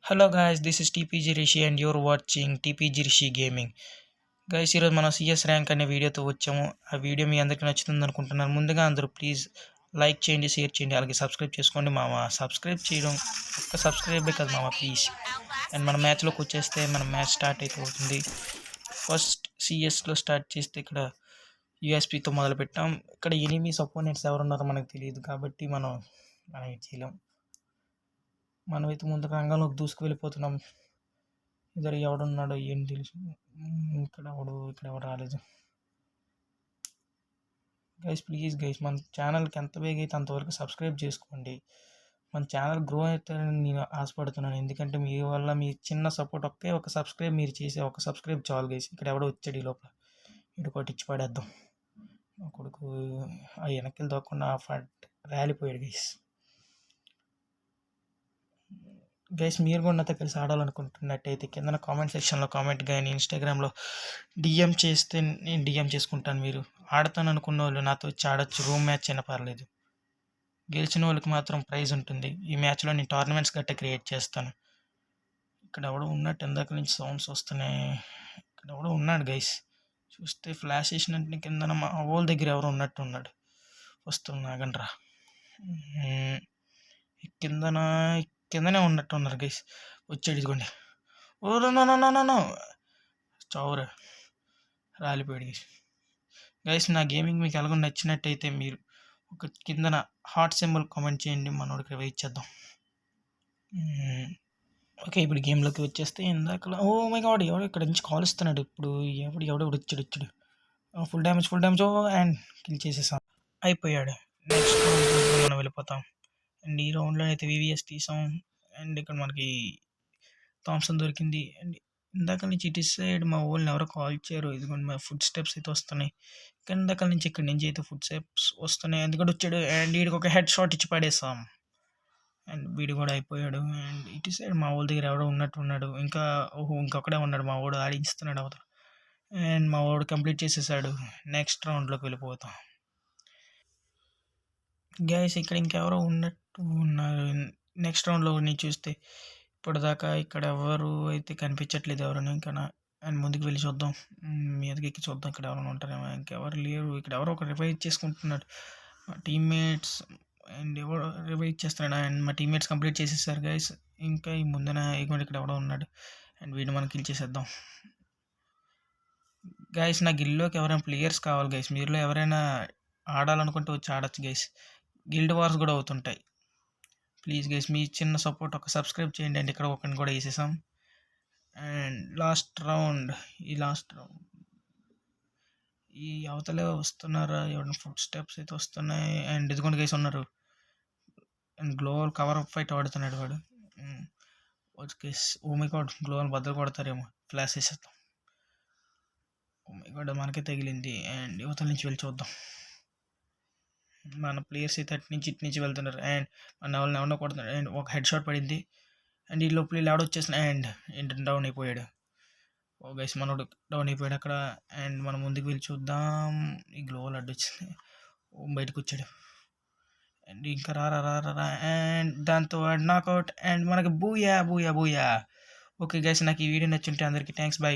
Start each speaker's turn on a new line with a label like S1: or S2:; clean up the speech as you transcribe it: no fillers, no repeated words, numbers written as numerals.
S1: Hello guys, this is TPG Rishi and you're watching TPG Rishi gaming. Guys, ఈరోజు మనం CS rank అనే వీడియోతో వచ్చాము. ఆ వీడియో మీ అందరికీ నచ్చుతుంది అనుకుంటున్నాను. ముందుగా అందరూ ప్లీజ్ లైక్ చేయండి, షేర్ చేయండి, అలాగే సబ్స్క్రైబ్ చేసుకోండి మామ. సబ్స్క్రైబ్ చేయడం ఒక్క సబ్స్క్రైబే కదా మామ, ప్లీజ్. అండ్ మన మ్యాచ్లోకి వచ్చేస్తే మన మ్యాచ్ స్టార్ట్ అయిపోతుంది. ఫస్ట్ సిఎస్లో స్టార్ట్ చేస్తే ఇక్కడ యూఎస్పీతో మొదలు పెట్టాం. ఇక్కడ ఎనిమీస్ అపోనెంట్స్ ఎవరున్నారో మనకు తెలియదు కాబట్టి మనం ఏం చేయలేం. మనమైతే ముందు రంగంలోకి దూసుకు వెళ్ళిపోతున్నాం. ఇద్దరు ఎవడున్నాడో ఏం తెలుసు. ఇక్కడ ఎవరు రాలేదు. గైస్, ప్లీజ్ గైస్, మన ఛానల్కి ఎంత బేగ అయితే అంతవరకు సబ్స్క్రైబ్ చేసుకోండి. మన ఛానల్ గ్రో అవుతారని నేను ఆశపడుతున్నాను. ఎందుకంటే మీ వల్ల మీ చిన్న సపోర్ట్ ఒక సబ్స్క్రైబ్ మీరు చేసే ఒక సబ్స్క్రైబ్ చాలు గైస్. ఇక్కడ ఎవడో వచ్చాడు ఈ లోపల. ఇటు కొట్టి ఇచ్చి పడేద్దాం. మా కొడుకు ఆ వెనక్కి తోకుండా ర్యాలిపోయాడు గైస్. గైస్, మీరు కూడా నాతో కలిసి ఆడాలనుకుంటున్నట్టయితే కింద కామెంట్ సెక్షన్లో కామెంట్ కానీ ఇన్స్టాగ్రామ్లో డిఎం చేస్తే నేను డిఎం చేసుకుంటాను. మీరు ఆడతాను అనుకున్న వాళ్ళు నాతో వచ్చి ఆడొచ్చు. రూమ్ మ్యాచ్ అయినా పర్లేదు. గెలిచిన వాళ్ళకి మాత్రం ప్రైజ్ ఉంటుంది. ఈ మ్యాచ్లో నేను టోర్నమెంట్స్ గట్ట క్రియేట్ చేస్తాను. ఇక్కడ ఎవడో ఉన్నట్టు ఇందాక నుంచి సౌండ్స్ వస్తున్నాయి. ఇక్కడ ఎవడో ఉన్నాడు గైస్. చూస్తే ఫ్లాష్ వేసినట్టు కింద మా ఓల్ దగ్గర ఎవరో ఉన్నట్టు ఉన్నాడు. వస్తున్నాగండ్రా. కిందనే ఉన్నట్టు ఉన్నారు గైస్. వచ్చాడు ఇదిగోండి. ఓ నో చౌరా రాలిపోయాడు గైస్. గైస్, నా గేమింగ్ మీకు ఎలాగో నచ్చినట్టయితే మీరు ఒక కిందన హార్ట్ సింబల్ కామెంట్ చేయండి. మనోడికి వెయిట్ చేద్దాం. ఓకే, ఇప్పుడు గేమ్లోకి వచ్చేస్తే ఇందాక ఓ మై గాడ్ ఎవడో ఇక్కడ నుంచి కాల్ ఇస్తున్నాడు. ఇప్పుడు ఎవడో వచ్చాడు. ఫుల్ డ్యామేజ్ అండ్ కిల్ చేసేసాం. అయిపోయాడు. నెక్స్ట్ మనం వెళ్ళిపోతాం. అండ్ ఈ రౌండ్లో అయితే వివిఎస్ తీసాం. అండ్ ఇక్కడ మనకి థామ్సన్ దొరికింది. అండ్ ఇందాక నుంచి ఇటు సైడ్ మా ఊళ్ళని ఎవరో కాల్ ఇచ్చారు. ఇదిగోండి మా ఫుడ్ స్టెప్స్ అయితే వస్తున్నాయి. ఇందాక నుంచి ఇక్కడి నుంచి అయితే ఫుడ్ స్టెప్స్ వస్తున్నాయి. ఎందుకంటే వచ్చాడు అండ్ వీడికి ఒక హెడ్ షాట్ ఇచ్చి పడేసాం. అండ్ వీడు కూడా అయిపోయాడు. అండ్ ఇటు సైడ్ మా ఊళ్ళ దగ్గర ఎవడో ఉన్నట్టున్నాడు. ఇంకొకడే ఉన్నాడు. మా వాడు ఆడిస్తున్నాడు అవతల. అండ్ మా వాడు కంప్లీట్ చేసేసాడు. నెక్స్ట్ రౌండ్లోకి వెళ్ళిపోతాం. గైస్, ఇక్కడ ఇంకెవరో ఉన్నట్టు ఉన్నారు. నెక్స్ట్ రౌండ్లో నేను చూస్తే ఇప్పటిదాకా ఇక్కడ ఎవరు అయితే కనిపించట్లేదు ఎవరైనా. ఇంకా అండ్ ముందుకు వెళ్ళి చూద్దాం. మీదకి ఎక్కి చూద్దాం ఇక్కడ ఎవరైనా ఉంటారేమో. ఇంకెవరు లేరు. ఇక్కడ ఎవరో ఒక రివైవ్ చేసుకుంటున్నాడు మా టీమ్మేట్స్. అండ్ ఎవరో రివైవ్ చేస్తున్నాడు. అండ్ మా టీమ్మేట్స్ కంప్లీట్ చేసేసారు గైస్. ఇంకా ఈ ముందున ఇగోండి ఇక్కడ ఎవడో ఉన్నాడు. అండ్ వీడిని మనం కిల్ చేసేద్దాం. గైస్, నా గిల్లోకి ఎవరైనా ప్లేయర్స్ కావాలి గైస్. మీరులో ఎవరైనా ఆడాలనుకుంటే వచ్చి ఆడచ్చు గైస్. గిల్డ్ వార్స్ కూడా అవుతుంటాయి. ప్లీజ్ గైస్, మీ చిన్న సపోర్ట్ ఒక సబ్స్క్రైబ్ చేయండి. అండ్ ఇక్కడ ఒకరిని కూడా వేసేసాం. అండ్ లాస్ట్ రౌండ్ ఈ అవతలే వస్తున్నారా ఎవరైనా ఫుడ్ స్టెప్స్ అయితే వస్తున్నాయి. అండ్ ఇదిగోండి గైస్ ఉన్నారు. అండ్ గ్లోవల్ కవర్ అప్ ఫైట్ ఆడుతున్నాడు వాడు. ఓ మై గాడ్, గ్లోవల్ బద్దలు కొడతారేమో. ఫ్లాష్ వేసేద్దాం. ఓ మై గాడ్, మనకే తగిలింది. అండ్ యువతల నుంచి వెళ్ళి చూద్దాం. మన ప్లేయర్స్ అయితే అటు నుంచి వెళ్తున్నారు. అండ్ మన వాళ్ళని ఎవరినో కొడుతున్నారు. అండ్ ఒక హెడ్ షాట్ పడింది. అండ్ ఈ లోపల లాడ్ వచ్చేసిన అండ్ డౌన్ అయిపోయాడు. ఓ గైస్, మనోడు డౌన్ అయిపోయాడు అక్కడ. అండ్ మనం ముందుకు వెళ్ళి చూద్దాం. ఈ గ్లోవల్ అడ్డు వచ్చింది. బయటకు వచ్చాడు. అండ్ ఇంకా రా. అండ్ దాంతో నాకౌట్. అండ్ మనకి బూయా. ఓకే గైస్, నాకు ఈ వీడియో నచ్చుంటే అందరికీ థ్యాంక్స్. బై.